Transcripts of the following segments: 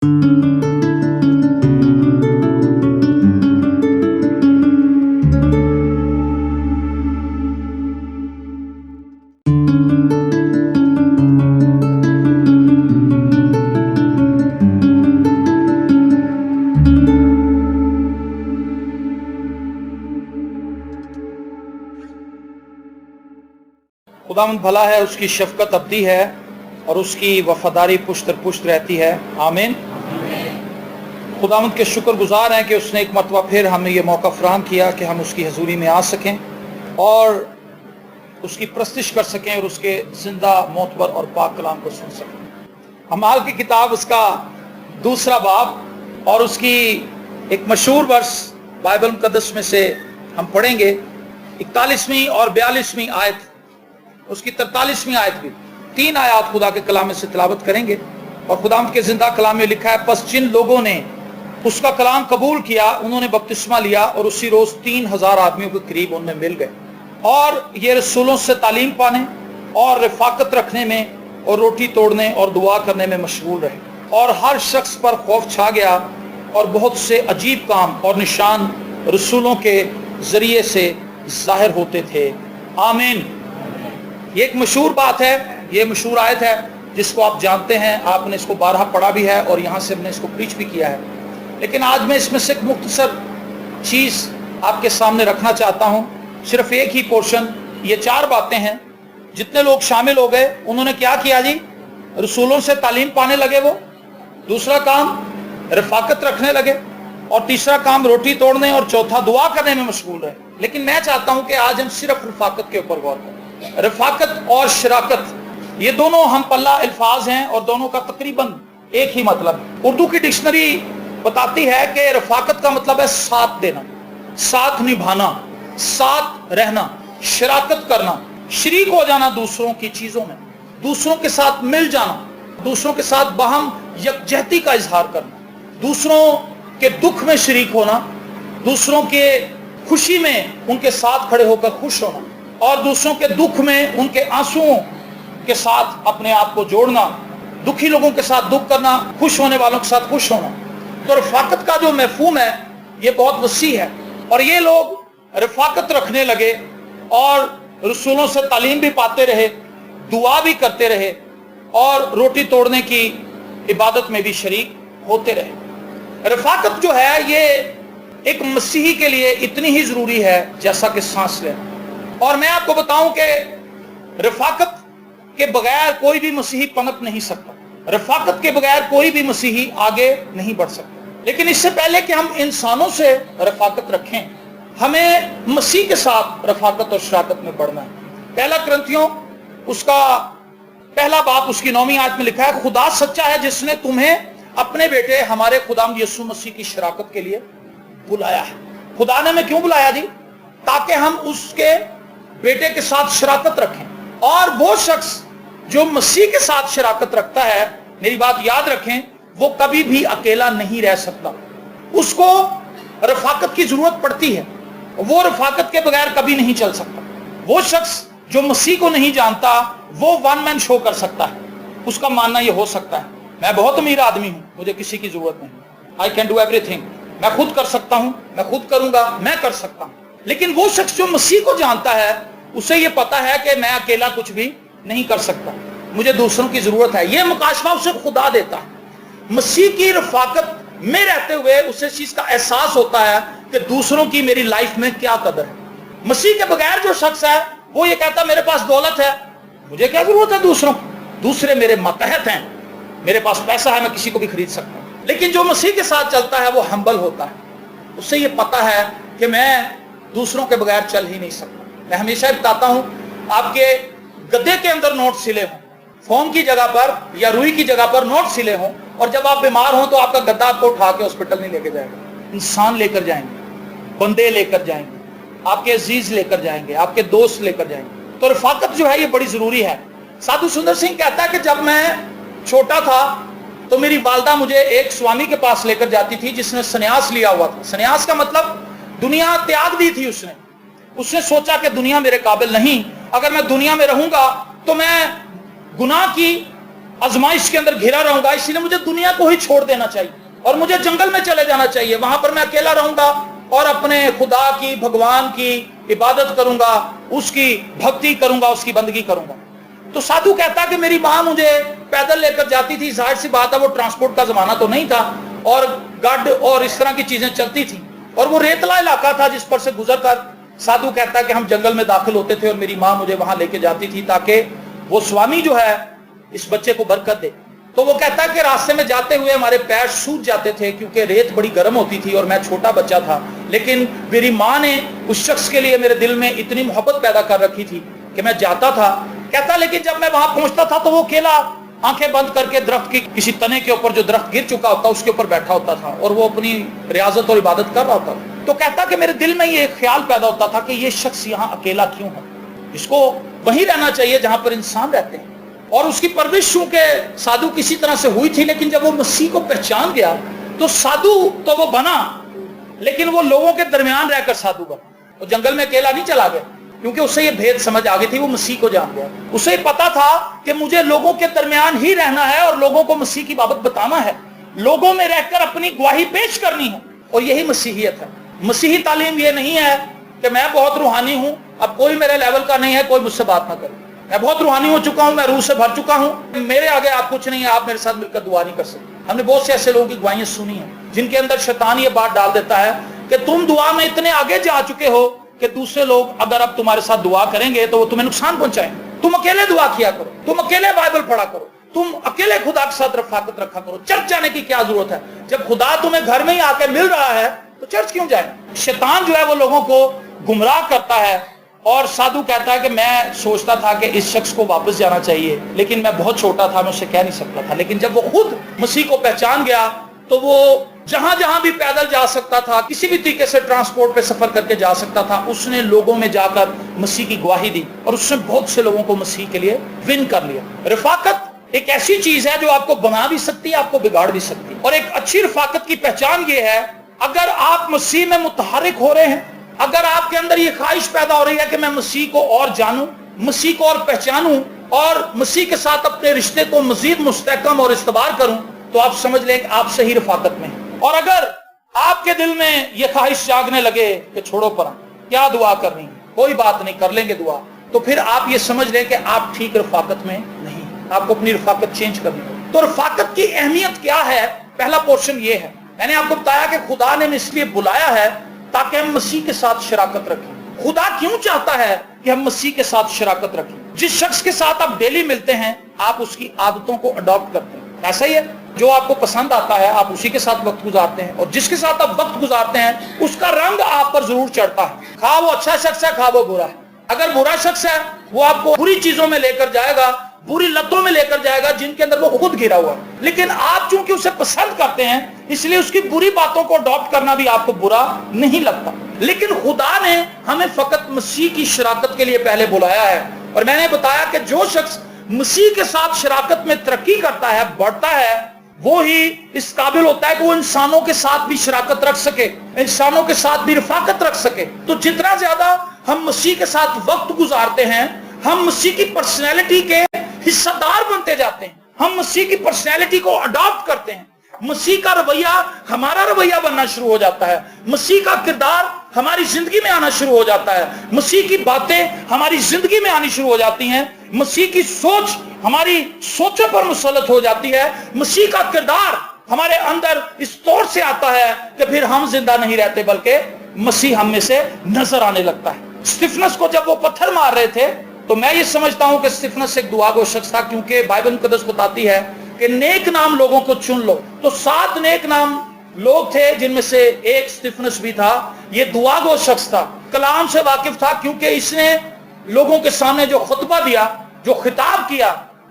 खुदावंद भला है, उसकी शफकत अब्दी है और उसकी वफादारी पुश्त दर पुश्त रहती है। आमीन। खुदावंद के शुक्रगुजार हैं कि उसने एक मरतबा फिर हमें ये मौका फराहम किया कि हम उसकी हजूरी में आ सकें और उसकी प्रस्तिश कर सकें और उसके जिंदा मोतबर और पाक कलाम को सुन सकें। अमाल की किताब उसका 2 बाब और उसकी एक मशहूर वर्स बाइबल मुकद्दस में से हम पढ़ेंगे 41वीं और 42वीं आयत, उसकी 43वीं आयत भी। 3 आयत खुदा के कलाम में से तिलावत करेंगे और खुदा के जिंदा कलाम में लिखा है, बस जिन लोगों ने उसका कलाम कबूल किया उन्होंने बपतिस्मा लिया और उसी रोज 3000 आदमियों के करीब उनमें मिल गए और ये रसूलों से तालीम पाने और रफाकत रखने में और रोटी तोड़ने और दुआ करने में मशगूल रहे और हर शख्स पर खौफ छा गया और बहुत से अजीब काम और निशान रसूलों के जरिए से जाहिर होते थे। आमीन। ये एक मशहूर बात है, ये मशहूर आयत है जिसको आप जानते हैं, आपने इसको 12 पढ़ा भी है और यहाँ से हमने इसको प्रीच भी किया है। लेकिन आज मैं इसमें से एक मुख्तसर चीज़ आपके सामने रखना चाहता हूँ, सिर्फ एक ही पोर्शन। ये 4 बातें हैं। जितने लोग शामिल हो गए उन्होंने क्या किया जी? रसूलों से तालीम पाने लगे, वो दूसरा काम रफाकत रखने लगे और तीसरा काम रोटी तोड़ने और चौथा दुआ करने में मशगूल रहे। लेकिन मैं चाहता हूँ कि आज हम सिर्फ रफाकत के ऊपर गौर करें। रफाकत और शराकत ये दोनों हम पल्ला अल्फाज हैं और दोनों का तकरीबन एक ही मतलब है। उर्दू की डिक्शनरी बताती है कि रफाकत का मतलब है साथ देना, साथ निभाना, साथ रहना, शराकत करना, शरीक हो जाना दूसरों की चीजों में, दूसरों के साथ मिल जाना, दूसरों के साथ बाहम यकजहती का इजहार करना, दूसरों के दुख में शरीक होना, दूसरों के खुशी में उनके साथ खड़े होकर खुश होना और दूसरों के दुख में उनके आंसुओं के साथ अपने आप को जोड़ना, दुखी लोगों के साथ दुख करना, खुश होने वालों के साथ खुश होना। तो रफाकत का जो मफहूम है ये बहुत वसी है और ये लोग रफाकत रखने लगे और रसूलों से तालीम भी पाते रहे, दुआ भी करते रहे और रोटी तोड़ने की इबादत में भी शरीक होते रहे। रफाकत जो है ये एक मसीही के लिए इतनी ही जरूरी है जैसा कि सांस लेना। और मैं आपको बताऊं कि रफाकत के बगैर कोई भी मसीही पनप नहीं सकता, रफाकत के बगैर कोई भी मसीही आगे नहीं बढ़ सकता। लेकिन इससे पहले कि हम इंसानों से रफाकत रखें, हमें मसीह के साथ रफाकत और शराकत में बढ़ना है। 1 कुरिन्थियों उसका 1 बाब उसकी 9वीं आयत में लिखा है, खुदा सच्चा है जिसने तुम्हें अपने बेटे हमारे खुदाम यीशु मसीह की शराकत के लिए बुलाया है। खुदा ने हमें क्यों बुलाया जी? ताकि हम उसके बेटे के साथ शराकत रखें। और वो शख्स जो मसीह के साथ शराकत रखता है, मेरी बात याद रखें, वो कभी भी अकेला नहीं रह सकता, उसको रफाकत की जरूरत पड़ती है, वो रफाकत के बगैर कभी नहीं चल सकता। वो शख्स जो मसीह को नहीं जानता वो वन मैन शो कर सकता है, उसका मानना ये हो सकता है मैं बहुत अमीर आदमी हूं, मुझे किसी की जरूरत नहीं, आई कैन डू एवरीथिंग, मैं खुद कर सकता हूं, मैं खुद करूंगा, मैं कर सकता हूं। लेकिन वो शख्स जो मसीह को जानता है उसे ये पता है कि मैं अकेला कुछ भी नहीं कर सकता, मुझे दूसरों की जरूरत है। ये मुकाशफा उसे खुदा देता है। मसीह की रफाकत में रहते हुए उसे इस चीज का एहसास होता है कि दूसरों की मेरी लाइफ में क्या कदर है। मसीह के बगैर जो शख्स है वो ये कहता मेरे पास दौलत है, मुझे क्या जरूरत है दूसरों, दूसरे मेरे मतहत हैं, मेरे पास पैसा है, मैं किसी को भी खरीद सकता हूं। लेकिन जो मसीह के साथ चलता है वो हम्बल होता है, उससे ये पता है कि मैं दूसरों के बगैर चल ही नहीं सकता। मैं हमेशा बताता हूं, आपके गद्दे के अंदर नोट सिले हों, फोम की जगह पर या रुई की जगह पर नोट सिले हों, और जब आप बीमार हों तो आपका गद्दा आपको उठा के हॉस्पिटल नहीं लेके जाएगा, इंसान लेकर जाएंगे, बंदे लेकर जाएंगे, आपके अजीज लेकर जाएंगे, आपके दोस्त लेकर जाएंगे। तो रफाकत जो है ये बड़ी जरूरी है। साधु सुंदर सिंह कहता है कि जब मैं छोटा था तो मेरी वालदा मुझे एक स्वामी के पास लेकर जाती थी जिसने सन्यास लिया हुआ था। सन्यास का मतलब दुनिया त्याग दी थी उसने सोचा कि दुनिया मेरे काबिल नहीं, अगर मैं दुनिया में रहूंगा तो मैं गुनाह की आजमाइश के अंदर घिरा रहूंगा, इसलिए मुझे दुनिया को ही छोड़ देना चाहिए और मुझे जंगल में चले जाना चाहिए। वहां पर मैं अकेला रहूंगा और अपने खुदा की, भगवान की इबादत करूंगा, उसकी भक्ति करूंगा, उसकी बंदगी करूंगा। तो साधु कहता कि मेरी माँ मुझे पैदल लेकर जाती थी। जाहिर सी बात है, वो ट्रांसपोर्ट का जमाना तो नहीं था और गड और इस तरह की चीजें चलती थी, और वो रेतला इलाका था जिस पर से गुजर कर साधु कहता कि हम जंगल में दाखिल होते थे और मेरी माँ मुझे वहां लेके जाती थी ताकि वो स्वामी जो है इस बच्चे को बरकत दे। तो वो कहता कि रास्ते में जाते हुए हमारे पैर सूज जाते थे क्योंकि रेत बड़ी गर्म होती थी और मैं छोटा बच्चा था, लेकिन मेरी माँ ने उस शख्स के लिए मेरे दिल में इतनी मोहब्बत पैदा कर रखी थी कि मैं जाता था। कहता लेकिन जब मैं वहां पहुंचता था तो वो अकेला आंखें बंद करके दरख्त की किसी तने के ऊपर, जो दरख्त गिर चुका होता उसके ऊपर बैठा होता था और वो अपनी रियाजत और इबादत कर रहा होता। तो कहता कि मेरे दिल में ये ख्याल पैदा होता था कि ये शख्स यहाँ अकेला क्यों है, इसको वहीं रहना चाहिए जहां पर इंसान रहते हैं। और उसकी परवरिश चूंकि साधु किसी तरह से हुई थी, लेकिन जब वो मसीह को पहचान गया तो साधु तो वो बना, लेकिन वो लोगों के दरमियान रहकर साधु बना। वो जंगल में अकेला नहीं चला गया क्योंकि उसे ये भेद समझ आ गई थी, वो मसीह को जान गया। उसे पता था कि मुझे लोगों के दरमियान ही रहना है और लोगों को मसीह की बाबत बताना है, लोगों में रहकर अपनी गवाही पेश करनी है, और यही मसीहियत है। मसीही तालीम ये नहीं है कि मैं बहुत रूहानी हूं, अब कोई मेरे लेवल का नहीं है, कोई मुझसे बात ना करे, मैं बहुत रूहानी हो चुका हूं, मैं रूह से भर चुका हूं, मेरे आगे आप कुछ नहीं है, आप मेरे साथ मिलकर दुआ नहीं कर सकते। हमने बहुत से ऐसे लोगों की गवाहियां सुनी हैं जिनके अंदर शैतान ये बात डाल देता है कि तुम दुआ में इतने आगे जा चुके हो कि दूसरे लोग अगर अब तुम्हारे साथ दुआ करेंगे तो वो तुम्हें नुकसान पहुंचाएंगे। तुम अकेले दुआ किया करो, तुम अकेले बाइबल पढ़ा करो, तुम अकेले खुदा के साथ रफाकत रखा करो, चर्च जाने की क्या जरूरत है? जब खुदा तुम्हें घर में ही आकर मिल रहा है तो चर्च क्यों जाए? शैतान जो है वो लोगों को गुमराह करता है। और साधु कहता है कि मैं सोचता था कि इस शख्स को वापस जाना चाहिए, लेकिन मैं बहुत छोटा था, मैं उससे कह नहीं सकता था। लेकिन जब वो खुद मसीह को पहचान गया तो वो जहां जहां भी पैदल जा सकता था, किसी भी तरीके से ट्रांसपोर्ट पे सफर करके जा सकता था, उसने लोगों में जाकर मसीह की गवाही दी और उसने बहुत से लोगों को मसीह के लिए विन कर लिया। रफाकत एक ऐसी चीज है जो आपको बना भी सकती है, आपको बिगाड़ भी सकती है। और एक अच्छी रफाकत की पहचान ये है, अगर आप मसीह में मुतहरिक हो रहे हैं, अगर आपके अंदर ये ख्वाहिश पैदा हो रही है कि मैं मसीह को और जानूं, मसीह को और पहचानूं और मसीह के साथ अपने रिश्ते को मजीद मुस्तहकम और इस्तबार करूं, तो आप समझ लें कि आप सही रफाकत में हैं। और अगर आपके दिल में ये ख्वाहिश जागने लगे कि छोड़ो पर क्या दुआ करनी, कोई बात नहीं, कर लेंगे दुआ, तो फिर आप ये समझ लें कि आप ठीक रफाकत में नहीं, आपको अपनी रफाकत चेंज करनी होगी। तो रफाकत की अहमियत क्या है? पहला पोर्शन ये है, मैंने आपको बताया कि खुदा ने इसलिए बुलाया है ताकि हम मसीह के साथ शराकत रखें। खुदा क्यों चाहता है कि हम मसीह के साथ शराकत रखें? जिस शख्स के साथ आप डेली मिलते हैं आप उसकी आदतों को अडॉप्ट करते हैं, ऐसा ही है। जो आपको पसंद आता है आप उसी के साथ वक्त गुजारते हैं, और जिसके साथ आप वक्त गुजारते हैं उसका रंग आप पर जरूर चढ़ता है, खा वो अच्छा शख्स है खा वो बुरा है। अगर बुरा शख्स है वो आपको बुरी चीजों में लेकर जाएगा, बुरी लतों में लेकर जाएगा जिनके अंदर वो खुद गिरा हुआ है। लेकिन आप चूंकि उसे पसंद करते हैं इसलिए उसकी बुरी बातों को अडॉप्ट करना भी आपको बुरा नहीं लगता। लेकिन खुदा ने हमें फकत मसीह की शराकत के लिए पहले बुलाया है, और मैंने बताया कि जो शख्स मसीह के साथ शराकत में तरक्की करता है, बढ़ता है, वो ही इस काबिल होता है कि वो इंसानों के साथ भी शराकत रख सके, इंसानों के साथ भी रफाकत रख सके। तो जितना ज्यादा हम मसीह के साथ वक्त गुजारते हैं हम मसीह की पर्सनैलिटी के हिस्सेदार बनते जाते हैं, हम मसीह की पर्सनैलिटी को अडॉप्ट करते हैं, मसीह का रवैया हमारा रवैया बनना शुरू हो जाता है, मसीह का किरदार हमारी जिंदगी में आना शुरू हो जाता है, मसीह की बातें हमारी जिंदगी में आनी शुरू हो जाती हैं, मसीह की सोच हमारी सोचों पर मुसल्लत हो जाती है, मसीह का किरदार हमारे अंदर इस तौर से आता है कि फिर हम जिंदा नहीं रहते बल्कि मसीह हम में से नजर आने लगता है। स्टीफनस को जब वो पत्थर मार रहे थे तो मैं ये समझता हूं कि स्टीफनस एक दुआगो शख्स था, क्योंकि बाइबल मुकद्दस बताती है कि नेक नाम लोगों को चुन लो। तो 7 नेक नाम लोग थे जिनमें से एक स्टीफनस भी था। ये दुआगो शख्स था, कलाम से वाकिफ था, क्योंकि इसने लोगों के सामने जो खुतबा दिया, जो खिताब किया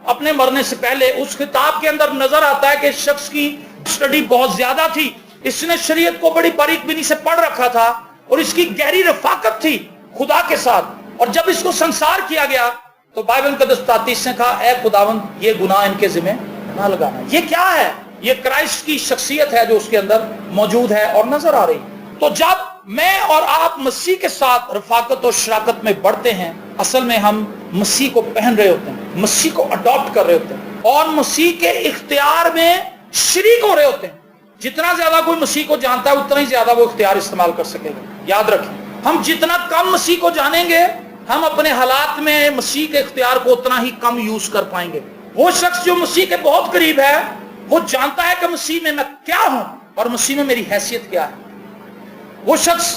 अपने मरने से पहले, उस खिताब के अंदर नजर आता है कि इस शख्स की स्टडी बहुत ज्यादा थी, इसने शरीयत को बड़ी बारीकबीनी से पढ़ रखा था और इसकी गहरी रफाकत थी खुदा के साथ। और जब इसको संसार किया गया तो बाइबल मुकद्दस बताती है, इसने कहा ऐ खुदावंद ये गुनाह इनके जिम्मे ना लगाना। ये क्या है? ये क्राइस्ट की शख्सियत है जो उसके अंदर मौजूद है और नजर आ रही। तो जब मैं और आप मसीह के साथ रफाकत और शराकत में बढ़ते हैं, असल में हम मसीह को पहन रहे होते हैं, मसीह को अडॉप्ट कर रहे होते हैं। और मसीह के इख्तियार में शरीक हो रहे होते हैं। जितना ज्यादा कोई मसीह को जानता है उतना ही ज्यादा वो इख्तियार इस्तेमाल कर सकेगा। याद रखें, हम जितना कम मसीह को जानेंगे हम अपने हालात में मसीह के इख्तियार को उतना ही कम यूज कर पाएंगे। वो शख्स जो मसीह के बहुत करीब है वो जानता है कि मसीह में मैं क्या हूं और मसीह में मेरी हैसियत क्या है। वो शख्स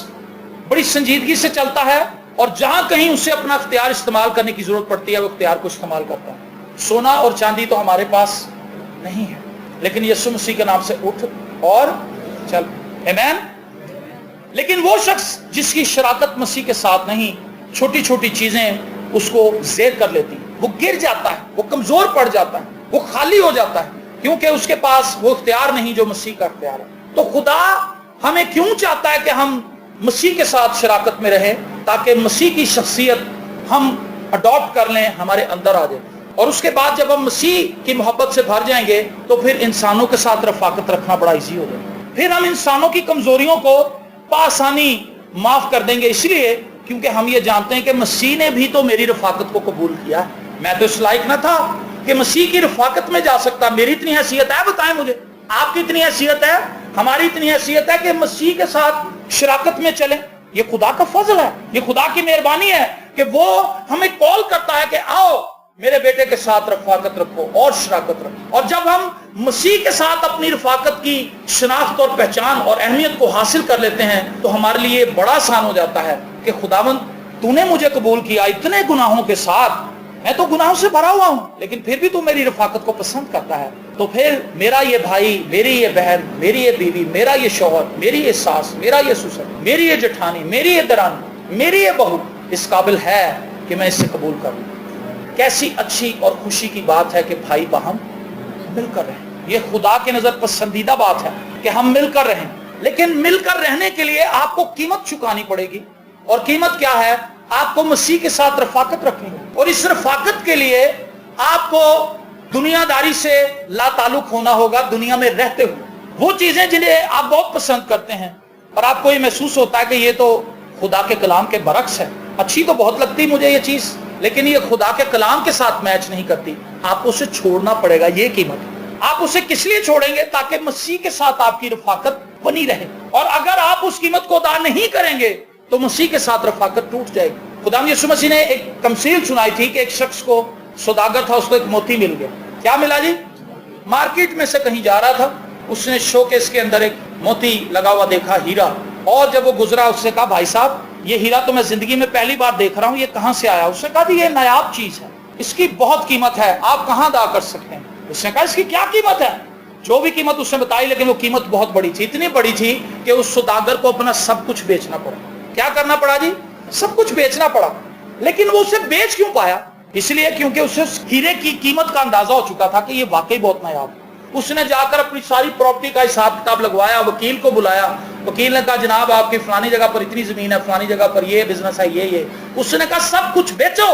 बड़ी संजीदगी से चलता है और जहां कहीं उसे अपना इख्तियार इस्तेमाल करने की जरूरत पड़ती है वो इख्तियार को इस्तेमाल करता है। सोना और चांदी तो हमारे पास नहीं है, लेकिन यीशु मसीह के नाम से उठ और चल। आमीन। लेकिन वो शख्स जिसकी शराकत मसीह के साथ नहीं, छोटी छोटी चीजें उसको ज़ेर कर लेती हैं, वो गिर जाता है, वो कमजोर पड़ जाता है, वो खाली हो जाता है, क्योंकि उसके पास वो इख्तियार नहीं जो मसीह का इख्तियार है। तो खुदा हमें क्यों चाहता है कि हम मसीह के साथ शराकत में रहें, ताकि मसीह की शख्सियत हम अडॉप्ट कर लें, हमारे अंदर आ जाए। और उसके बाद जब हम मसीह की मोहब्बत से भर जाएंगे तो फिर इंसानों के साथ रफाकत रखना बड़ा इजी हो जाए। फिर हम इंसानों की कमजोरियों को आसानी माफ कर देंगे, इसलिए क्योंकि हम ये जानते हैं कि मसीह ने भी तो मेरी रफाकत को कबूल किया। मैं तो इस लायक न था कि मसीह की रफाकत में जा सकता। मेरी इतनी हैसियत है, बताएं मुझे, आपकी इतनी हैसियत है, हमारी इतनी हैसियत है कि मसीह के साथ शराकत में चलें। ये खुदा का फजल है, ये खुदा की मेहरबानी है कि वो हमें कॉल करता है कि आओ मेरे बेटे के साथ रफाकत रखो और शराकत रखो। और जब हम मसीह के साथ अपनी रफाकत की शनाख्त और पहचान और अहमियत को हासिल कर लेते हैं तो हमारे लिए बड़ा आसान हो जाता है कि खुदावंद तूने मुझे कबूल किया इतने गुनाहों के साथ, मैं तो गुनाहों से भरा हुआ हूं, लेकिन फिर भी तू मेरी रफाकत को पसंद करता है। तो फिर मेरा ये भाई, मेरी ये बहन, मेरी ये बीवी, मेरा ये शौहर, मेरी ये सास, मेरा ये ससुर, मेरी ये जेठानी, मेरी ये दरानी, मेरी ये बहू इस काबिल है कि मैं इसे कबूल कर लूं। कैसी अच्छी और खुशी की बात है कि भाई बहन मिलकर रहें। ये खुदा की नजर पसंदीदा बात है कि हम मिलकर रहें, लेकिन मिलकर रहने के लिए आपको कीमत चुकानी पड़ेगी। और कीमत क्या है? आपको मसीह के साथ रफाकत रखनी है, और इस रफाकत के लिए आपको दुनियादारी से लाताल्लुक होना होगा। दुनिया में रहते हुए वो चीजें जिन्हें आप बहुत पसंद करते हैं और आपको ये महसूस होता है कि ये तो खुदा के कलाम के बरक्स है, अच्छी तो बहुत लगती मुझे ये चीज, लेकिन ये खुदा के कलाम के साथ मैच नहीं करती। आपको उसे छोड़ना पड़ेगा, ये कीमत। आप उसे किस लिए छोड़ेंगे? ताकि मसीह के साथ आपकी रफाकत बनी रहे। और अगर आप उस कीमत को अदा नहीं करेंगे तो मसीह के साथ रफाकत टूट जाएगी। खुदा यीशु मसीह ने एक तमसील सुनाई थी कि एक शख्स को सौदागर था, उसको एक मोती मिल गया। क्या मिला जी? मार्केट में से कहीं जा रहा था, उसने शोकेस के अंदर एक मोती लगा हुआ देखा, हीरा। और जब वो गुजरा उससे कहा, भाई साहब ये हीरा तो मैं जिंदगी में पहली बार देख रहा हूँ, ये कहाँ से आया? उसने कहा ये नायाब चीज है, इसकी बहुत कीमत है, आप कहाँ अदा कर सकते हैं? उसने कहा इसकी क्या कीमत है? जो भी कीमत उसने बताई, लेकिन वो कीमत बहुत बड़ी थी, इतनी बड़ी थी कि उस सौदागर को अपना सब कुछ बेचना पड़ा। क्या करना पड़ा जी? सब कुछ बेचना पड़ा। लेकिन वो उसे बेच क्यों पाया? इसलिए क्योंकि उसे उस हीरे की कीमत का अंदाजा हो चुका था कि ये वाकई बहुत नायाब। उसने जाकर अपनी सारी प्रॉपर्टी का हिसाब किताब लगवाया, वकील को बुलाया। वकील ने कहा जनाब आपकी फलानी जगह पर इतनी जमीन है, फलानी जगह पर ये बिजनेस है, ये। उसने कहा सब कुछ बेचो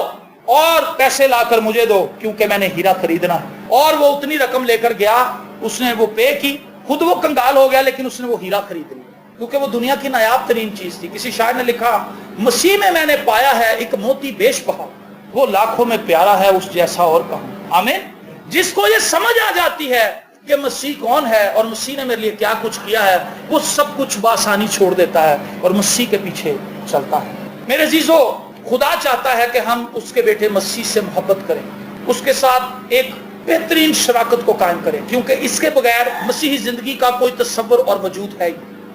और पैसे लाकर मुझे दो, क्योंकि मैंने हीरा खरीदना है। और वो उतनी रकम लेकर गया, उसने वो पे की। खुद वो कंगाल हो गया, लेकिन उसने वो हीरा खरीद लिया, क्योंकि वो दुनिया की नायाब तरीन चीज थी। किसी शायर ने लिखा, मसीह में मैंने पाया है एक मोती बेशबहा, वो लाखों में प्यारा है उस जैसा और कहूं। आमीन। जिसको ये समझ आ जाती है कि मसीह कौन है और मसीह ने मेरे लिए क्या कुछ किया है, वो सब कुछ बासानी छोड़ देता है और मसीह के पीछे चलता है। मेरे अजीजों, खुदा चाहता है कि हम उसके बेटे मसीह से मोहब्बत करें, उसके साथ एक बेहतरीन शराकत को कायम करें, क्योंकि इसके बगैर मसीही जिंदगी का कोई तस्वर और वजूद है।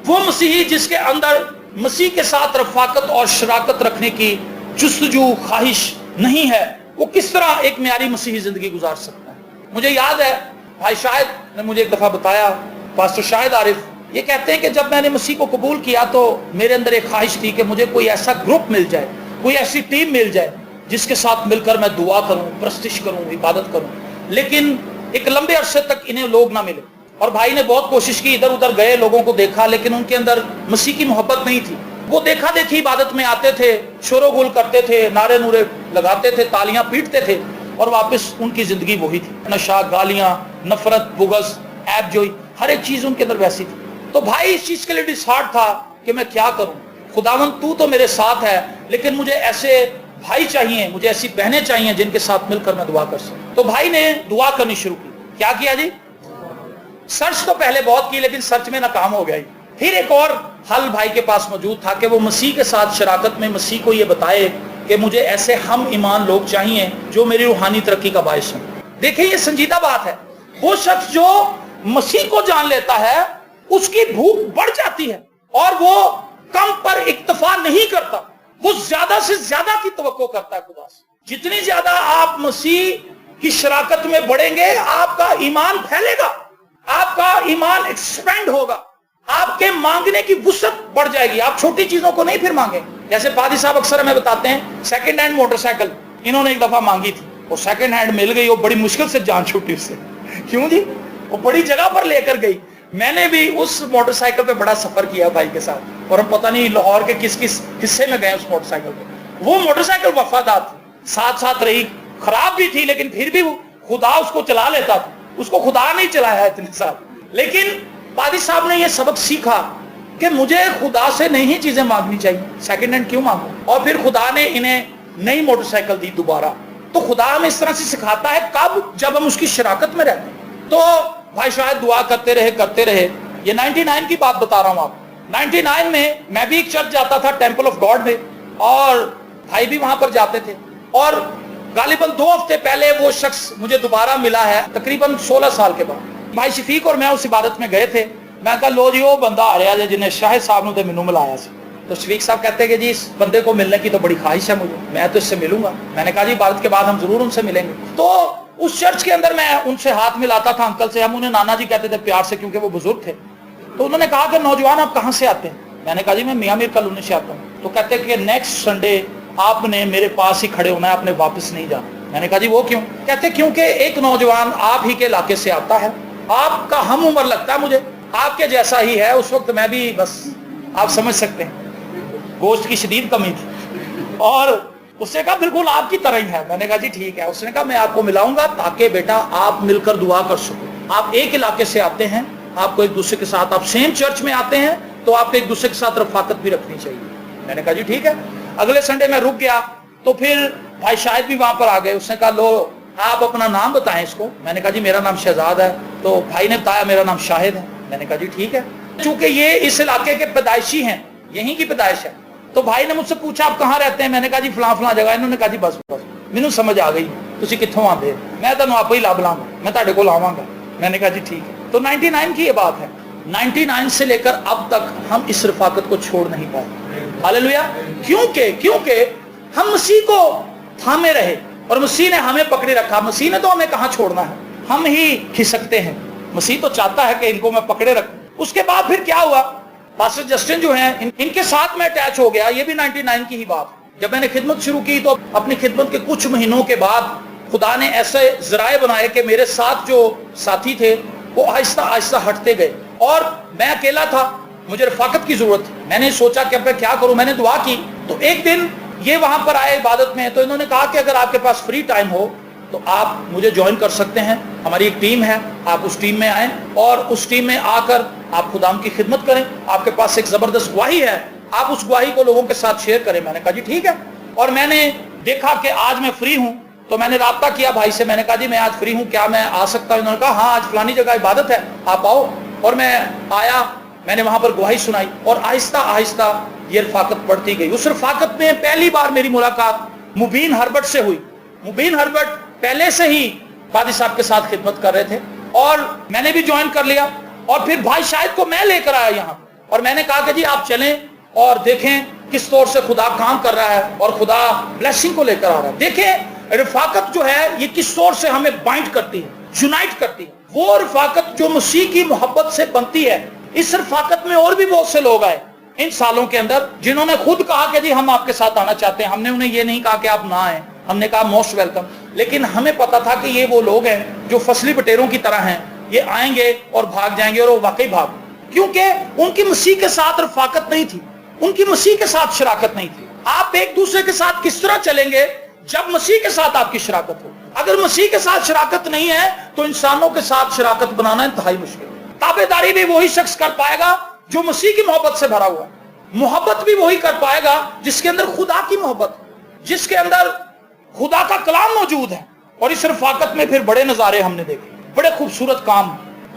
वो मसीही जिसके अंदर मसीह के साथ रफाकत और शराकत रखने की जुस्तजू ख्वाहिश नहीं है, वो किस तरह एक म्यारी मसीही जिंदगी गुजार सकता है? मुझे याद है भाई शाहिद ने मुझे एक दफा बताया, पास्टर शाहिद आरिफ, ये कहते हैं कि जब मैंने मसीह को कबूल किया तो मेरे अंदर एक ख्वाहिश थी कि मुझे कोई ऐसा ग्रुप मिल जाए, कोई ऐसी टीम मिल जाए जिसके साथ मिलकर मैं दुआ करूं, प्रस्तिश करूं, इबादत करूं। लेकिन एक लंबे अरसे तक इन्हें लोग ना मिले, और भाई ने बहुत कोशिश की, इधर उधर गए, लोगों को देखा, लेकिन उनके अंदर मसीह की मोहब्बत नहीं थी। वो देखा देखी इबादत में आते थे, शोरोगुल करते थे, नारे नूरे लगाते थे, तालियां पीटते थे, और वापस उनकी जिंदगी वही थी। नशा, गालियां, नफरत, बुगज, ऐब जोई, हर एक चीज उनके अंदर वैसी थी। तो भाई इस चीज के लिए डिसहार्ट था कि मैं क्या करूं? खुदावंद तू तो मेरे साथ है, लेकिन मुझे ऐसे भाई चाहिए, मुझे ऐसी बहनें चाहिए जिनके साथ मिलकर मैं दुआ कर सकूं। तो भाई ने दुआ करनी शुरू की। क्या किया जी? सर्च तो पहले बहुत की, लेकिन सर्च में नाकाम हो गया। फिर एक और हल भाई के पास मौजूद था कि वो मसीह के साथ शराकत में मसीह को ये बताए कि मुझे ऐसे हम ईमान लोग चाहिए जो मेरी रूहानी तरक्की का बायस हैं। देखिए ये संजीदा बात है। वो शख्स जो मसीह को जान लेता है उसकी भूख बढ़ जाती है और वो कम पर इक्तफा नहीं करता, वो ज्यादा से ज्यादा की तवक्को करता है खुदा से। जितनी ज्यादा आप मसीह की शराकत में बढ़ेंगे आपका ईमान फैलेगा, आपका ईमान एक्सपेंड होगा, आपके मांगने की वुसअत बढ़ जाएगी। आप छोटी चीजों को नहीं फिर मांगे। जैसे पादी साहब अक्सर हमें बताते हैं, सेकंड हैंड मोटरसाइकिल इन्होंने एक दफा मांगी थी, वो सेकंड हैंड मिल गई, वो बड़ी मुश्किल से जान छूटी उससे। क्यों जी? वो बड़ी जगह पर लेकर गई। मैंने भी उस मोटरसाइकिल पे बड़ा सफर किया भाई के साथ, और हम पता नहीं लाहौर के किस किस हिस्से में गए उस मोटरसाइकिल पे। वो मोटरसाइकिल वफादार थी, साथ साथ रही, खराब भी थी लेकिन फिर भी वो खुदा उसको चला लेता था। उसको खुदा नहीं चलाया इतने साल, लेकिन पादी साहब ने ये सबक सीखा कि मुझे खुदा से नहीं चीजें मांगनी चाहिए, सेकंड हैंड क्यों मांगू। और फिर खुदा ने इन्हें नई मोटरसाइकिल दी दोबारा। तो खुदा हमें इस तरह से सिखाता है, कब? जब हम उसकी शराकत में रहते हैं। तो भाई शायद दुआ करते रहे। ये 99 की बात बता रहा हूं आपको। 99 में मैं भी एक चर्च जाता था, टेंपल ऑफ गॉड में, और भाई भी वहां पर जाते थे। और गालिबन 2 हफ्ते पहले वो शख्स मुझे दोबारा मिला है, तकरीबन 16 साल के बाद। भाई शफीक और मैं उस इबादत में गए थे। मैं कहा लो जी वो बंदा आ रहा है जिन्हें शाहिद साहब ने मैनू मिलाया सी। तो शफीक साहब कहते हैं कि जी इस बंदे को मिलने की तो बड़ी ख्वाहिश है मुझे, मैं तो इससे मिलूंगा। मैंने कहा जी इबादत के बाद हम जरूर उनसे मिलेंगे। तो उस चर्च के अंदर मैं उनसे हाथ मिलाता था, अंकल से। हम उन्हें नाना जी कहते थे प्यार से, क्योंकि वो बुजुर्ग थे। तो उन्होंने कहा कि नौजवान आप कहाँ से आते हैं? मैंने कहा जी मैं मियाँ मीर कॉलोनी से आता हूँ। तो कहते कि नेक्स्ट संडे आपने मेरे पास ही खड़े होना है, आपने वापस नहीं जाना। मैंने कहा जी वो क्यों? कहते क्योंकि एक नौजवान आप ही के इलाके से आता है, आपका हम उम्र लगता है मुझे, आपके जैसा ही है। उस वक्त मैं भी बस आप समझ सकते हैं गोश्त की शदीद कमी थी, और उसने कहा बिल्कुल आपकी तरह ही है। मैंने कहा जी ठीक है। उसने कहा मैं आपको मिलाऊंगा ताकि बेटा आप मिलकर दुआ कर सको। आप एक इलाके से आते हैं, आपको एक दूसरे के साथ, आप सेम चर्च में आते हैं तो आपको एक दूसरे के साथ रफाकत भी रखनी चाहिए। मैंने कहा जी ठीक है। अगले संडे मैं रुक गया, तो फिर भाई शायद भी वहां पर आ गए। उसने कहा लो आप अपना नाम बताएं इसको। मैंने कहा जी मेरा नाम शहजाद है। तो भाई ने बताया मेरा नाम शाहिद है। मैंने कहा जी ठीक है। चूंकि ये इस इलाके के पैदाइशी हैं, यहीं की पैदाइश है, तो भाई ने मुझसे पूछा आप कहाँ रहते हैं? मैंने कहा जी फलां जगह। इन्होंने कहा जी बस मैनू समझ आ गई तुसी कित्थों आंदे, मैं तुहानू आपे ही लभ लांगा, मैं तुहाडे कोल आवांगा। मैंने कहा जी ठीक है। तो 99 की ये बात है। 99 से लेकर अब तक हम इस रफाकत को छोड़ नहीं पाए। हालेलुया। क्योंकि हम मसीह को थामे रहे और मसीह ने हमें पकड़े रखा। मसीह ने तो हमें कहाँ छोड़ना है, हम ही खिसकते हैं। मसीह तो चाहता है कि इनको मैं पकड़े रखूं। उसके बाद फिर क्या हुआ, पास्टर जस्टिन जो हैं इनके साथ मैं अटैच हो गया। ये भी 99 की ही बात। जब मैंने खिदमत शुरू की तो अपनी खिदमत के कुछ महीनों के बाद खुदा ने ऐसे जराए बनाए कि मेरे साथ जो साथी थे वो आहिस्ता आहिस्ता हटते गए, और मैं अकेला था, मुझे रफाकत की जरूरत थी। मैंने सोचा कि अब मैं क्या करूं। मैंने दुआ की। तो एक दिन ये वहां पर आए इबादत में, तो इन्होंने कहा कि अगर आपके पास फ्री टाइम हो तो आप मुझे ज्वाइन कर सकते हैं, हमारी एक टीम है, आप उस टीम में आए और उस टीम में आकर आप खुदाम की खिदमत करें। आपके पास एक जबरदस्त गवाही है, आप उस गवाही को लोगों के साथ शेयर करें। मैंने कहा जी ठीक है। और मैंने देखा कि आज मैं फ्री हूं, तो मैंने राब्ता किया भाई से। मैंने कहा जी मैं आज फ्री हूं, क्या मैं आ सकता हूं? उन्होंने कहा हाँ आज फलानी जगह इबादत है, आप आओ। और मैं आया, मैंने वहां पर गवाही सुनाई, और आहिस्ता आहिस्ता ये रफाकत बढ़ती गई। उस रफाकत में पहली बार मेरी मुलाकात मुबीन हर्बट से हुई। मुबीन हर्बट पहले से ही पादी साहब के साथ खिदमत कर रहे थे, और मैंने भी ज्वाइन कर लिया। और फिर भाई शाहिद को मैं लेकर आया यहाँ, और मैंने कहा कि जी आप चलें और देखें किस तौर से खुदा काम कर रहा है और खुदा ब्लेसिंग को लेकर आ रहा है। देखें रफाकत जो है ये किस तौर से हमें बाइंड करती है, यूनाइट करती है। वो रफाकत जो मसीह की मोहब्बत से बनती है। इस रफाकत में और भी बहुत से लोग आए इन सालों के अंदर जिन्होंने खुद कहा कि जी हम आपके साथ आना चाहते हैं। हमने उन्हें ये नहीं कहा कि आप ना आए, हमने कहा मोस्ट वेलकम। लेकिन हमें पता था कि ये वो लोग हैं जो फसली बटेरों की तरह हैं, ये आएंगे और भाग जाएंगे, और वो वाकई भाग, क्योंकि उनकी मसीह के साथ रफाकत नहीं थी, उनकी मसीह के साथ शराकत नहीं थी। आप एक दूसरे के साथ किस तरह चलेंगे जब मसीह के साथ आपकी शराकत हो। अगर मसीह के साथ शराकत नहीं है तो इंसानों के साथ शराकत बनाना इंतहाई मुश्किल। ताबेदारी भी वही शख्स कर पाएगा जो मसीह की मोहब्बत से भरा हुआ है। मोहब्बत भी वही कर पाएगा जिसके अंदर खुदा की मोहब्बत, जिसके अंदर खुदा का कलाम मौजूद है اور اس رفاقت میں پھر بڑے نظارے ہم نے دیکھے, بڑے خوبصورت کام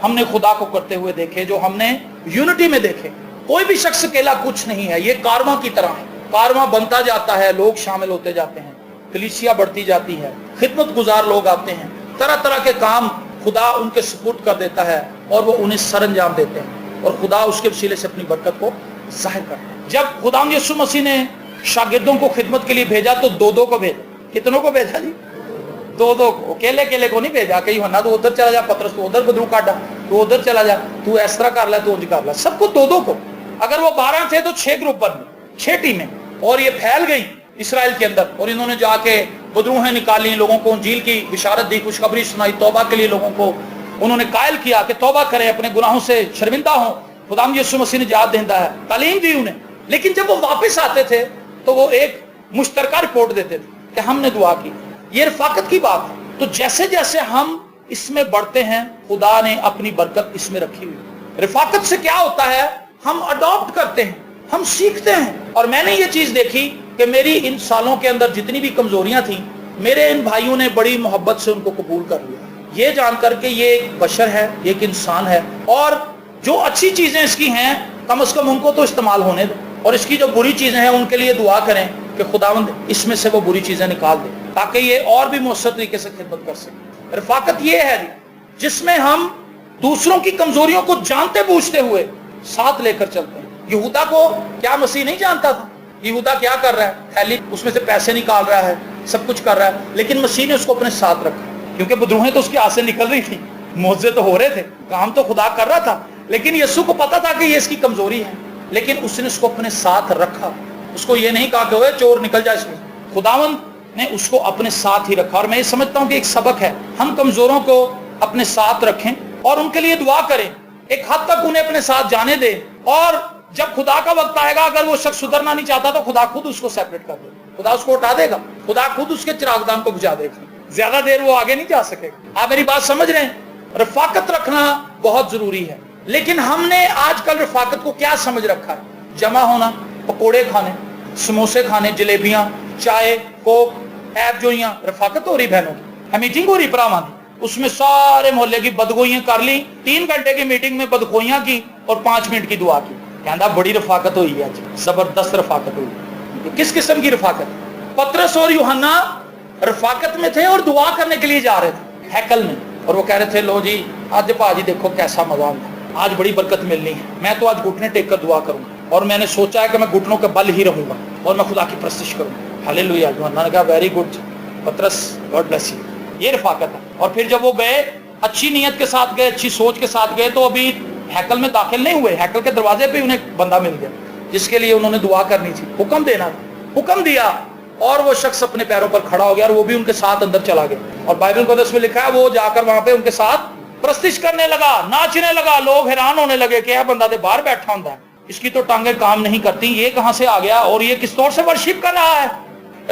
ہم نے خدا کو کرتے ہوئے دیکھے, جو ہم نے یونٹی میں دیکھے. کوئی بھی شخص اکیلا کچھ نہیں ہے, یہ کارواں کی طرح ہے, کارواں بنتا جاتا ہے, لوگ شامل ہوتے جاتے ہیں, کلیسیا بڑھتی جاتی ہے, خدمت گزار لوگ آتے ہیں, طرح طرح کے کام خدا ان کے سپرد کر دیتا ہے اور وہ انہیں سر انجام دیتے ہیں, اور خدا اس کے وسیلے سے اپنی برکت کو ظاہر کرتا ہے. جب خدا یسوع مسیح نے شاگردوں کو خدمت کے لیے بھیجا تو دو کو بھیجا. کتنوں کو بھیجا جی؟ دو کو. اکیلے کو نہیں بھیجا کہ یوحنا تو ادھر چلا جا, پترس تو ادھر بدرو کاٹا, تو ادھر چلا جا, تو اس طرح کر لے, تو انج کر لے. سب کو دو کو. اگر وہ 12 تھے تو 6 گروپ بن گئے, 6 ٹیمیں, اور یہ پھیل گئی اسرائیل کے اندر, اور انہوں نے جا کے بدروہیں نکالی, لوگوں کو انجیل کی بشارت دی, خوشخبری سنائی, توبہ کے لیے لوگوں کو انہوں نے قائل کیا کہ توبہ کریں, اپنے گناہوں سے شرمندہ ہوں, خدا یسوع مسیح نجات دہندہ ہے, تعلیم دی انہیں. لیکن جب وہ واپس آتے تھے تو وہ ایک مشترکہ رپورٹ دیتے تھے کہ ہم نے دعا کی. یہ رفاقت کی بات ہے. تو جیسے جیسے ہم اس میں بڑھتے ہیں, خدا نے اپنی برکت اس میں رکھی ہوئی. رفاقت سے کیا ہوتا ہے, ہم اڈاپٹ کرتے ہیں, ہم سیکھتے ہیں. اور میں نے یہ چیز دیکھی کہ میری ان سالوں کے اندر جتنی بھی کمزوریاں تھیں, میرے ان بھائیوں نے بڑی محبت سے ان کو قبول کر لیا, یہ جان کر کہ یہ ایک بشر ہے, یہ ایک انسان ہے, اور جو اچھی چیزیں اس کی ہیں کم از کم ان کو تو استعمال ہونے دیں, اور اس کی جو بری چیزیں ہیں ان کے لیے دعا کریں کہ خداوند اس میں سے وہ بری چیزیں نکال دے, تاکہ یہ اور بھی مؤثر طریقے سے خدمت کر سکے. رفاقت یہ ہے جس میں ہم دوسروں کی کمزوریوں کو جانتے بوجھتے ہوئے ساتھ لے کر چلتے ہیں. یہودا کو کیا مسیح نہیں جانتا تھا, یہودا کیا کر رہا ہے, تھیلی اس میں سے پیسے نکال رہا ہے, سب کچھ کر رہا ہے, لیکن مسیح نے اس کو اپنے ساتھ رکھا, کیونکہ بدروہیں تو اس کی آنکھ سے نکل رہی تھی, معجزے تو ہو رہے تھے, کام تو خدا کر رہا تھا, لیکن یسوع کو پتا تھا کہ یہ اس کی کمزوری ہے, لیکن اس نے اس کو اپنے ساتھ رکھا. اس کو یہ نہیں کہا کہ اوے چور نکل جائے اس میں, خداوند نے اس کو اپنے ساتھ ہی رکھا. اور میں یہ سمجھتا ہوں کہ ایک سبق ہے, ہم کمزوروں کو اپنے ساتھ رکھیں اور ان کے لیے دعا کریں, ایک حد تک انہیں اپنے ساتھ جانے دیں, اور جب خدا کا وقت آئے گا, اگر وہ شخص سدھرنا نہیں چاہتا تو خدا خود اس کو سیپریٹ کر دے گا, خدا اس کو اٹھا دے گا, خدا خود اس کے چراغدان کو بجھا دے گا, زیادہ دیر وہ آگے نہیں جا سکے گا. آپ میری بات سمجھ رہے ہیں؟ رفاقت رکھنا بہت ضروری ہے. لیکن ہم نے آج کل رفاقت کو کیا سمجھ رکھا ہے, جمع ہونا, پکوڑے کھانے, سموسے کھانے, جلیبیاں, چائے, کوک, ایپ جوئیاں, رفاقت ہو رہی بہنوں کی, میٹنگ ہو رہی پراواں کی, اس میں سارے محلے کی بدگوئیاں کر لی, 3 گھنٹے کی میٹنگ میں بدگوئیاں کی اور 5 منٹ کی دعا کی. کہنا بڑی رفاقت ہوئی ہے, زبردست رفاقت ہوئی. کس قسم کی رفاقت؟ پترس اور یوحنا رفاقت میں تھے اور دعا کرنے کے لیے جا رہے تھے ہیکل میں, اور وہ کہہ رہے تھے لو جی آج پاجی دیکھو کیسا مزہ آتا, آج بڑی برکت ملنی ہے, میں تو آج گھٹنے ٹیک کر دعا کروں گا, اور میں نے سوچا ہے کہ میں گھٹنوں کے بل ہی رہوں گا اور میں خدا کی پرستش کروں گا. ہاللیلویا. یوحنا نے کہا ویری گڈ پترس, گاڈ بلیس یو. یہ رفاقت ہے. اور پھر جب وہ گئے, اچھی نیت کے ساتھ گئے, اچھی سوچ کے ساتھ گئے, تو ابھی ہیکل میں داخل نہیں ہوئے, ہیکل کے دروازے پہ انہیں بندہ مل گیا جس کے لیے انہوں نے دعا کرنی تھی, حکم دینا تھا, حکم دیا, اور وہ شخص اپنے پیروں پر کھڑا ہو گیا اور وہ بھی ان کے ساتھ اندر چلا گیا. اور بائبل مقدس میں لکھا ہے وہ جا کر وہاں پہ ان کے ساتھ پرستش کرنے لگا, ناچنے لگا. لوگ حیران ہونے لگے کہ یہ بندہ تو باہر بیٹھا ہوں, اس کی تو ٹانگیں کام نہیں کرتی, یہ کہاں سے آ گیا اور یہ کس طور سے ورشپ کر رہا ہے.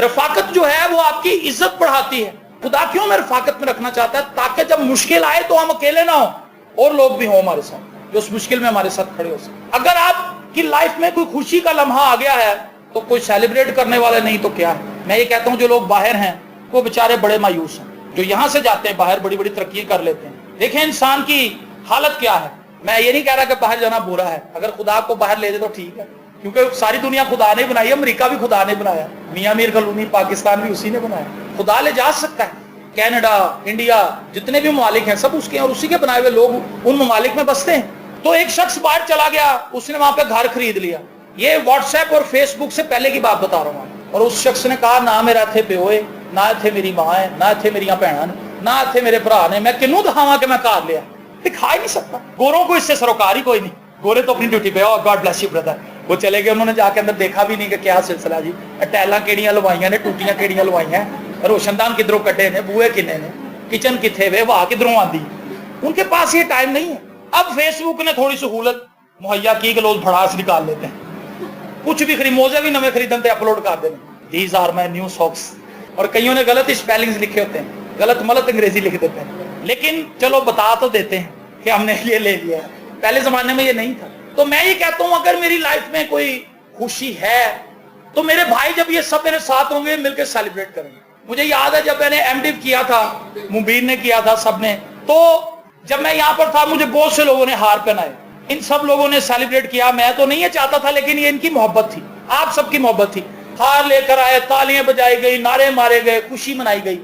رفاقت جو ہے وہ آپ کی عزت بڑھاتی ہے. خدا کیوں میں رفاقت میں رکھنا چاہتا ہے, تاکہ جب مشکل آئے تو ہم اکیلے نہ ہوں, اور لوگ بھی ہوں ہمارے ساتھ جو اس مشکل میں ہمارے ساتھ کھڑے ہو سکتے. اگر آپ کی لائف میں کوئی خوشی کا لمحہ آ گیا ہے تو کوئی سیلیبریٹ کرنے والے نہیں تو کیا ہے. میں یہ کہتا ہوں جو لوگ باہر ہیں وہ بیچارے بڑے مایوس ہیں, جو یہاں سے جاتے ہیں باہر بڑی بڑی ترقیاں کر لیتے ہیں. دیکھیں انسان کی حالت کیا ہے. میں یہ نہیں کہہ رہا کہ باہر جانا برا ہے, اگر خدا کو باہر لے دے تو ٹھیک ہے, کیونکہ ساری دنیا خدا نے بنائی ہے, امریکہ بھی خدا نے بنایا, میاں میر کلونی پاکستان بھی اسی نے بنایا. خدا لے جا سکتا ہے. کینیڈا, انڈیا, جتنے بھی ممالک ہیں سب اس کے, اور اسی کے بنائے ہوئے لوگ ان ممالک میں بستے ہیں. تو ایک شخص باہر چلا گیا, اس نے وہاں پہ گھر خرید لیا. یہ واٹس ایپ اور فیس بک سے پہلے کی بات بتا رہا ہوں. اور اس شخص نے کہا نہ میرا اتنے پیو ہے, نہ اتنے میری ماں ہے, نہ اتنے میری بھناں نے, نہ اتنے میرے برا نے, میں کنوں دکھاواں کہ میں کار لیا. دکھا ہی نہیں سکتا. گوروں کو اس سے سروکار ہی کوئی نہیں, گورے تو اپنی ڈیوٹی پہ, اور گاڈ بلیس یو بردر. وہ چلے گئے, انہوں نے جا کے اندر دیکھا بھی نہیں کہ کیا سلسلہ جی, ٹائلاں کیڑیاں لوائیاں نے, ٹوٹیاں کیڑیاں لوائیاں, روشن دان کدھروں کٹے نے, بوئے کنے نے, کچن کتنے وے, واہ کدھروں آندی. ان کے پاس یہ ٹائم نہیں ہے. اب فیس بک نے تھوڑی سہولت مہیا کی کہ لوگ بھڑاس نکال لیتے ہیں, کچھ بھی خرید, موزے بھی نویں خریدن تے اپلوڈ کر دیں, these are my new socks. اور کئیوں نے غلط اسپیلنگز لکھے ہوتے ہیں, غلط ملت انگریزی لکھ دیتے ہیں, لیکن چلو بتا تو دیتے ہیں کہ ہم نے یہ لے لیا ہے. پہلے زمانے میں یہ نہیں تھا. تو میں یہ کہتا ہوں اگر میری لائف میں کوئی خوشی ہے تو میرے بھائی جب یہ سب میرے ساتھ ہوں گے مل کے سیلیبریٹ کریں گے. मुझे याद है जब मैंने एमडिव किया था, मुबीन ने किया था, सबने, तो जब मैं यहाँ पर था मुझे बहुत से लोगों ने हार पहनाए, इन सब लोगों ने सेलिब्रेट किया। मैं तो नहीं ये चाहता था, लेकिन ये इनकी मोहब्बत थी, आप सबकी मोहब्बत थी। हार लेकर आए, तालियां बजाई गई, नारे मारे गए, खुशी मनाई गई।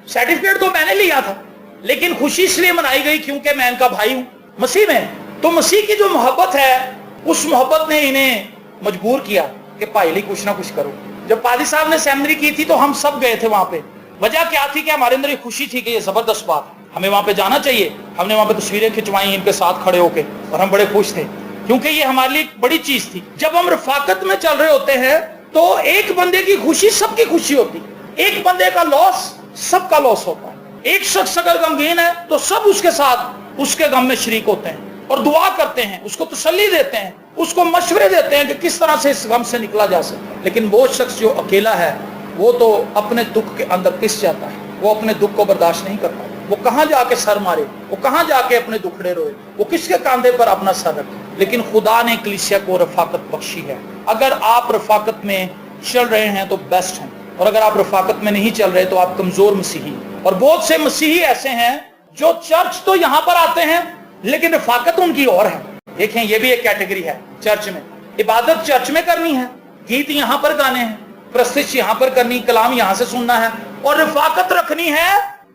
सर्टिफिकेट तो मैंने लिया था, लेकिन खुशी इसलिए मनाई गई क्योंकि मैं इनका भाई हूं मसीह में। तो मसीह की जो मोहब्बत है, उस मोहब्बत ने इन्हें मजबूर किया कि भाई ली कुछ ना कुछ करो। जब पादी साहब ने सेमिनरी की थी तो हम सब गए थे वहां पे। वजह क्या थी कि हमारे अंदर ये खुशी थी कि ये जबरदस्त बात है, हमें वहां पे जाना चाहिए। हमने वहां पे तस्वीरें खिंचवाई इनके साथ खड़े होके, और हम बड़े खुश थे क्योंकि ये हमारे लिए बड़ी चीज थी। जब हम रफाकत में चल रहे होते हैं तो एक बंदे की खुशी सबकी खुशी होती है, एक बंदे का लॉस सबका लॉस होता है। एक शख्स अगर गमगीन है तो सब उसके साथ उसके गम में शरीक होते हैं और दुआ करते हैं, उसको तसल्ली देते हैं, उसको मशवरे देते हैं कि किस तरह से इस गम से निकला जा सकता। लेकिन वो शख्स जो अकेला है वो तो अपने दुख के अंदर पिस जाता है, वो अपने दुख को बर्दाश्त नहीं कर पाता। वो कहां जाके सर मारे, वो कहां जाके अपने दुखड़े रोए, वो किसके कांधे पर अपना सर रखे। लेकिन खुदा ने कलीसिया को रफाकत बख्शी है। अगर आप रफाकत में चल रहे हैं तो बेस्ट हैं, और अगर आप रफाकत में नहीं चल रहे तो आप कमजोर मसीही। और बहुत से मसीही ऐसे हैं जो चर्च तो यहां पर आते हैं लेकिन रफाकत उनकी और है। देखें, ये भी एक कैटेगरी है। चर्च में इबादत चर्च में करनी है, गीत यहां पर गाने हैं, प्रस्तिश यहां पर करनी, कलाम यहां से सुनना है, और रफाकत रखनी है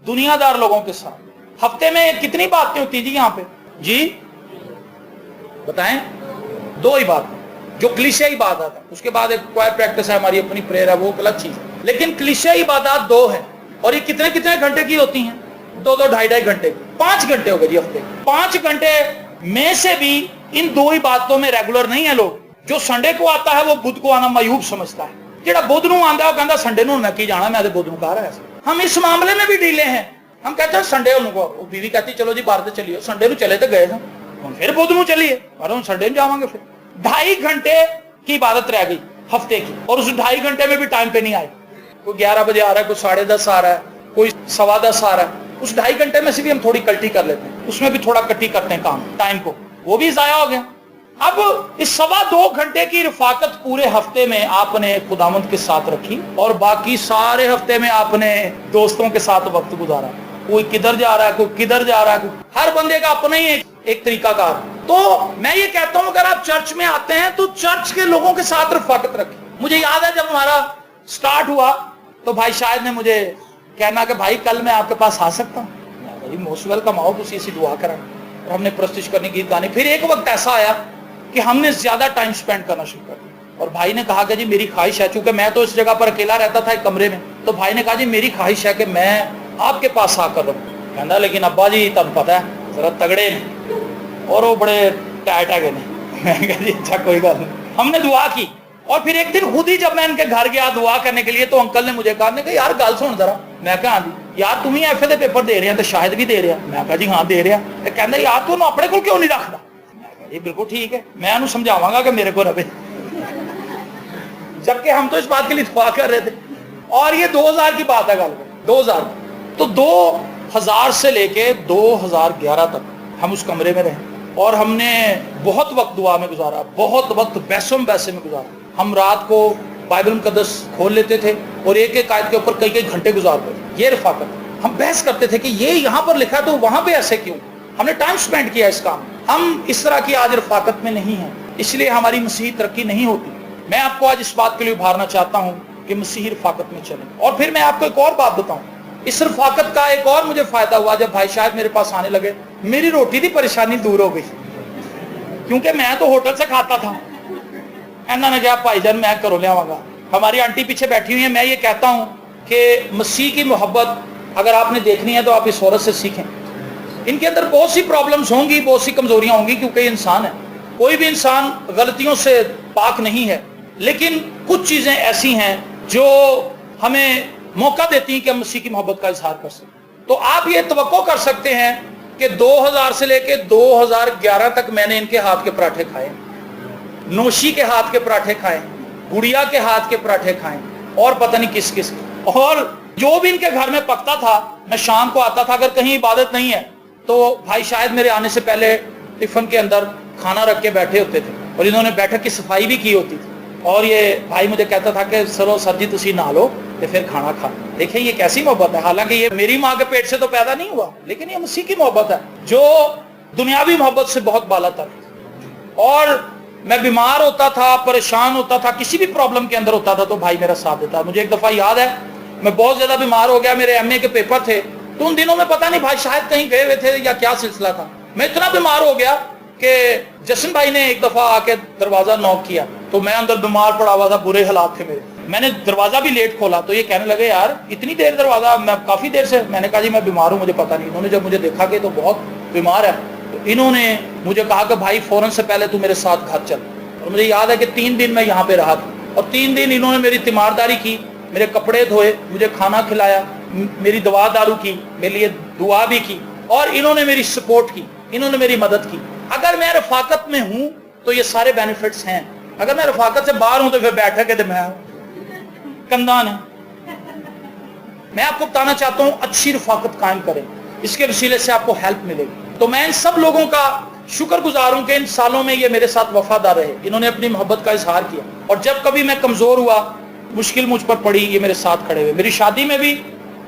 दुनियादार लोगों के साथ। हफ्ते में कितनी बातें होती जी यहाँ पे जी बताएं? 2 ही बातें जो क्लीशे इबादत है। उसके बाद एक क्वायर प्रैक्टिस है, हमारी अपनी प्रेयर है, वो अलग चीज है। लेकिन क्लीशे इबादत 2 है, और ये कितने कितने घंटे की होती हैं? 2-2, 2.5 घंटे, 5 घंटे हो गए जी हफ्ते। 5 घंटे में से भी इन 2 ही बातों में रेगुलर नहीं है लोग। जो संडे को आता है वो बुध को आना मायूब समझता है, जेड़ा बुध नूं आंदा वो कहता संडे नूं मैं की जाना, मैं तो बुध नूं कह रहा है। हम इस मामले में भी ढीले हैं। हम कहते हैं संडे उनको, बीवी कहती चलो जी बाहर से चलिए, संडे नूं चले तो गए हम, फिर बुध नूं चलिए, और हम संडे नूं जावांगे। फिर 2.5 घंटे की इबादत रह गई हफ्ते की, और उस 2.5 घंटे में भी टाइम पे नहीं आए। कोई 11 बजे आ रहा है, कोई 10:30 आ रहा है, कोई 10:15 आ रहा है। उस 2.5 घंटे में से भी हम थोड़ी कल्टी कर लेते हैं, उसमें भी थोड़ा कट्टी करते हैं काम, टाइम को, वो भी जाया हो गया। अब इस 2.25 घंटे की रफाकत पूरे हफ्ते में आपने खुदावंद के साथ रखी, और बाकी सारे हफ्ते में आपने दोस्तों के साथ वक्त गुजारा। कोई किधर जा रहा है, कोई किधर जा रहा है, हर बंदे का अपना ही एक तरीकाकार। तो मैं ये कहता हूं अगर आप चर्च में आते हैं तो चर्च के लोगों के साथ रफाकत रखें। मुझे याद है जब हमारा स्टार्ट हुआ तो भाई शायद ने मुझे कहना कि भाई कल मैं आपके पास आ सकता हूँ। भाई मोस्ट वेलकम, आओ, तुसी ऐसी दुआ करा, और हमने प्रस्तुत करने, गीत गाने। फिर एक वक्त ऐसा आया कि हमने ज्यादा टाइम स्पेंड करना शुरू कर दिया, और भाई ने कहा कि जी मेरी ख्वाहिश है, चूंकि मैं तो इस जगह पर अकेला रहता था एक कमरे में, तो भाई ने कहा जी मेरी ख्वाहिश है कि मैं आपके पास आकर रहूं। कहना लेकिन अब्बा जी तब पता है जरा तगड़े ने और वो बड़े टाइट है नहीं। मैं कहा जी अच्छा कोई बात नहीं। हमने दुआ की, और फिर एक दिन खुद ही जब मैं इनके घर गया दुआ करने के लिए तो अंकल ने मुझे कहा यार गल सुन जरा। मैं कहा हाँ जी। यार तुम ही एफए के पेपर दे रहे हैं तो शायद भी दे रहा। मैं कहा जी हाँ दे रहा। तो कहना यार तू अपने को क्यों नहीं रखता? मैं कहा जी बिल्कुल ठीक है, मैं उन्हें समझावांगा कि मेरे को रवे। जबकि हम तो इस बात के लिए दुआ कर रहे थे, और ये 2000 की बात है, गल 2000। तो 2000 से लेके 2011 तक हम उस कमरे में रहे, और हमने बहुत वक्त दुआ में गुजारा, बहुत वक्त बहसों बैसे में गुजारा। हम रात को बाइबल मुकद्दस खोल लेते थे और एक एक आयत के ऊपर कई कई घंटे गुजारते थे। ये रफाकत। हम बहस करते थे कि ये यहाँ पर लिखा तो वहां पे ऐसे क्यों। हमने टाइम स्पेंड किया इस काम। हम इस तरह की आज रफाकत में नहीं है, इसलिए हमारी मसीही तरक्की नहीं होती। मैं आपको आज इस बात के लिए उभारना चाहता हूँ कि मसीही रफाकत में चलें। और फिर मैं आपको एक और बात बताऊं, इस रफाकत का एक और मुझे फायदा हुआ। जब भाई शायद मेरे पास आने लगे, मेरी रोटी की परेशानी दूर हो गई, क्योंकि मैं तो होटल से खाता था। इन्होंने कहा भाईजान मैं घरों लियावांगा। हमारी आंटी पीछे बैठी हुई है। मैं ये कहता हूं कि मसीह की मोहब्बत अगर आपने देखनी है तो आप इस औरत से सीखें। इनके अंदर बहुत सी प्रॉब्लम्स होंगी, बहुत सी कमजोरियां होंगी, क्योंकि ये इंसान है। कोई भी इंसान गलतियों से पाक नहीं है, लेकिन कुछ चीजें ऐसी हैं जो हमें मौका देती हैं कि हम मसीह की मोहब्बत का इजहार कर सकें। तो आप ये तवक्को कर सकते हैं कि 2000 से लेके 2011 तक मैंने इनके हाथ के पराठे खाए, नौशी के हाथ के पराठे खाए, गुड़िया के हाथ के पराठे खाए, और पता नहीं किस किस। और जो भी इनके घर में पकता था, मैं शाम को आता था, अगर कहीं इबादत नहीं है तो भाई शायद मेरे आने से पहले टिफिन के अंदर खाना रख के बैठे होते थे, और इन्होंने बैठक की सफाई भी की होती थी। और ये भाई मुझे कहता था कि सर जी तुसी नहा लो, तो फिर खाना खा। देखिए ये कैसी मोहब्बत है, हालांकि ये मेरी माँ के पेट से तो पैदा नहीं हुआ, लेकिन ये मसीह की मोहब्बत है जो दुनियावी मोहब्बत से बहुत बालातर है। और मैं बीमार होता था, परेशान होता था, किसी भी प्रॉब्लम के अंदर होता था तो भाई मेरा साथ देता। मुझे एक दफा याद है, मैं बहुत ज्यादा बीमार हो गया, मेरे एमए के पेपर थे, तो उन दिनों में पता नहीं भाई शायद कहीं गए हुए थे या क्या सिलसिला था, मैं इतना बीमार हो गया कि जशन भाई ने एक दफा आके दरवाजा नॉक किया, तो मैं अंदर बीमार पड़ा हुआ था, बुरे हालात थे मेरे। मैंने दरवाजा भी लेट खोला तो ये कहने लगे यार इतनी देर दरवाजा, मैं काफी देर से, मैंने कहा जी मैं बीमार हूँ, मुझे पता नहीं। इन्होंने जब मुझे देखा कि तो बहुत बीमार है, तो इन्होंने मुझे कहा कि भाई फौरन से पहले तू मेरे साथ घर चल। और मुझे याद है कि 3 दिन मैं यहाँ पे रहा था, और 3 दिन इन्होंने मेरी तीमारदारी की, मेरे कपड़े धोए, मुझे खाना खिलाया, मेरी दवा दारू की, मेरे लिए दुआ भी की, और इन्होंने मेरी सपोर्ट की, इन्होंने मेरी मदद की। अगर मैं रफाकत में हूं तो ये सारे बेनिफिट्स हैं, अगर मैं रफाकत से बाहर हूं तो फिर बैठक है तो मैं कंदान है। मैं आपको बताना चाहता हूं अच्छी रफाकत कायम करें, इसके वसीले से आपको हेल्प मिलेगी। तो मैं इन सब लोगों का शुक्रगुजार हूं कि इन सालों में ये मेरे साथ वफादार रहे, इन्होंने अपनी मोहब्बत का इजहार किया, और जब कभी मैं कमजोर हुआ, मुश्किल मुझ पर पड़ी, ये मेरे साथ खड़े हुए। मेरी शादी में भी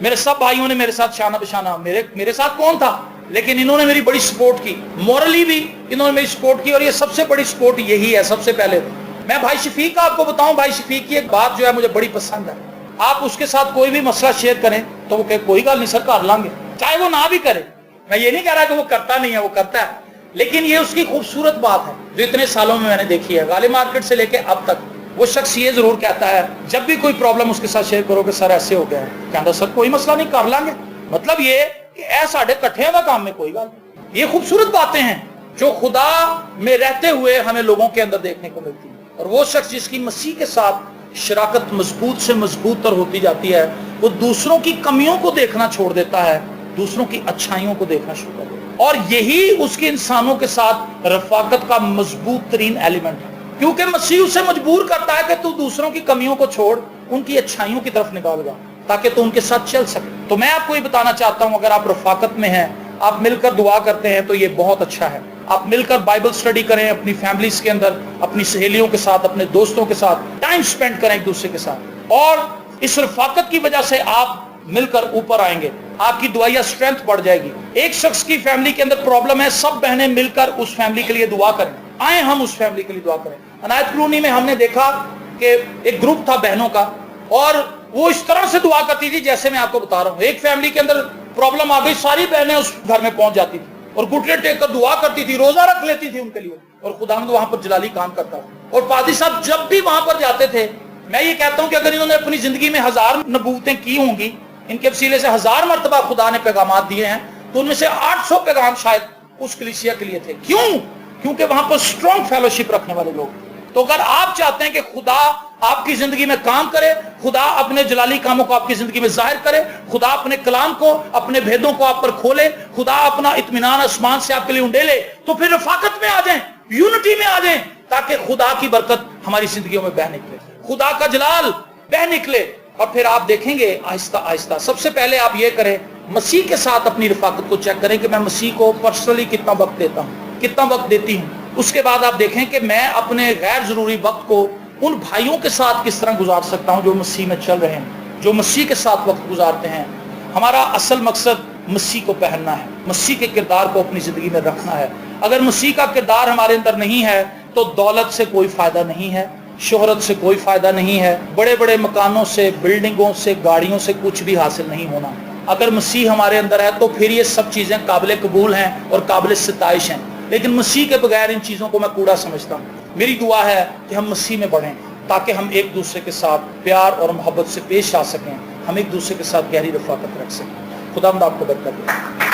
मेरे सब भाइयों ने मेरे साथ शाना बशाना, मेरे साथ कौन था, लेकिन इन्होंने मेरी बड़ी सपोर्ट की, मॉरली भी इन्होंने मेरी सपोर्ट की, और ये सबसे बड़ी सपोर्ट यही है। सबसे पहले मैं भाई शफीक का आपको बताऊं, भाई शफीक की एक बात जो है मुझे बड़ी पसंद है, आप उसके साथ कोई भी मसला शेयर करें तो वो कहे कोई गल नहीं सर कर लांगे, चाहे वो ना भी करे। मैं ये नहीं कह रहा कि वो करता नहीं है, वो करता है, लेकिन ये उसकी खूबसूरत बात है जो इतने सालों में मैंने देखी है। गाली मार्केट से लेके अब तक वो शख्स ये जरूर कहता है जब भी कोई प्रॉब्लम उसके साथ शेयर करोगे, सर ऐसे हो गया है, कहता सर कोई मसला नहीं कर लांगे, मतलब ये कि ऐ साढ़े कट्ठे का काम में कोई गल। ये खूबसूरत बातें हैं जो खुदा में रहते हुए हमें लोगों के अंदर देखने को मिलती है। और वो शख्स जिसकी मसीह के साथ शराकत मजबूत से मजबूत तर होती जाती है, वो दूसरों की कमियों को देखना छोड़ देता है, दूसरों की अच्छाइयों को देखना शुरू कर देता है। और यही उसके इंसानों के साथ रफाकत का मजबूत तरीन एलिमेंट है, क्योंकि मसीह उसे मजबूर करता है कि तू दूसरों की कमियों को छोड़, उनकी अच्छाइयों की तरफ निकाल ताकि तू उनके साथ चल सके। तो मैं आपको ये बताना चाहता हूं, अगर आप रफाकत में हैं, आप मिलकर दुआ करते हैं तो ये बहुत अच्छा है। आप मिलकर बाइबल स्टडी करें, अपनी फैमिलीज के अंदर, अपनी सहेलियों के साथ, अपने दोस्तों के साथ टाइम स्पेंड करें एक दूसरे के साथ, और इस रफाकत की वजह से आप मिलकर ऊपर आएंगे, आपकी दुआया स्ट्रेंथ बढ़ जाएगी। एक शख्स की फैमिली के अंदर प्रॉब्लम है, सब बहनें मिलकर उस फैमिली के लिए दुआ करें, आए हम उस फैमिली के लिए दुआ करें। अनायत कॉलोनी में हमने देखा कि एक ग्रुप था बहनों का, और वो इस तरह से दुआ करती थी जैसे मैं आपको बता रहा हूँ। एक फैमिली के अंदर प्रॉब्लम आ गई, सारी बहनें उस घर में पहुंच जाती थी और घुटने टेक कर दुआ करती थी, रोजा रख लेती थी उनके लिए, और खुदावंद वहां पर जलाली काम करता था। और पादी साहब जब भी वहां पर जाते थे, मैं ये कहता हूं कि अगर इन्होंने अपनी जिंदगी में 1000 नबूवतें की होंगी, इनके वसीले से 1000 मरतबा खुदा ने पैगाम दिए हैं, तो उनमें से 800 पैगाम शायद उस कलीसिया के लिए थे। क्यों? क्योंकि वहां पर स्ट्रॉन्ग फेलोशिप रखने वाले लोग। तो अगर आप चाहते हैं कि खुदा आपकी जिंदगी में काम करे, खुदा अपने जलाली कामों को आपकी जिंदगी में जाहिर करे, खुदा अपने कलाम को, अपने भेदों को आप पर खोले, खुदा अपना इत्मीनान आसमान से आपके लिए उंडेले, तो फिर रफाकत में आ जाएं, यूनिटी में आ जाएं, ताकि खुदा की बरकत हमारी जिंदगियों में बह निकले, खुदा का जलाल बह निकले। और फिर आप देखेंगे आहिस्ता आहिस्ता, सबसे पहले आप ये करें, मसीह के साथ अपनी रफाकत को चेक करें कि मैं मसीह को पर्सनली कितना वक्त देता हूँ, कितना वक्त देती हूँ। उसके बाद आप देखें कि मैं अपने गैर जरूरी वक्त को उन भाइयों के साथ किस तरह गुजार सकता हूं जो मसीह में चल रहे हैं, जो मसीह के साथ वक्त गुजारते हैं। हमारा असल मकसद मसीह को पहनना है, मसीह के किरदार को अपनी जिंदगी में रखना है। अगर मसीह का किरदार हमारे अंदर नहीं है तो दौलत से कोई फायदा नहीं है, शोहरत से कोई फायदा नहीं है, बड़े बड़े मकानों से, बिल्डिंगों से, गाड़ियों से कुछ भी हासिल नहीं होना। अगर मसीह हमारे अंदर है तो फिर ये सब चीजें काबिल कबूल हैं और काबिल सिताइश हैं, लेकिन मसीह के बगैर इन चीजों को मैं कूड़ा समझता हूँ। मेरी दुआ है कि हम मसीह में बढ़ें ताकि हम एक दूसरे के साथ प्यार और मोहब्बत से पेश आ सकें, हम एक दूसरे के साथ गहरी रफाकत रख सकें। खुदा आपको बरकत दे।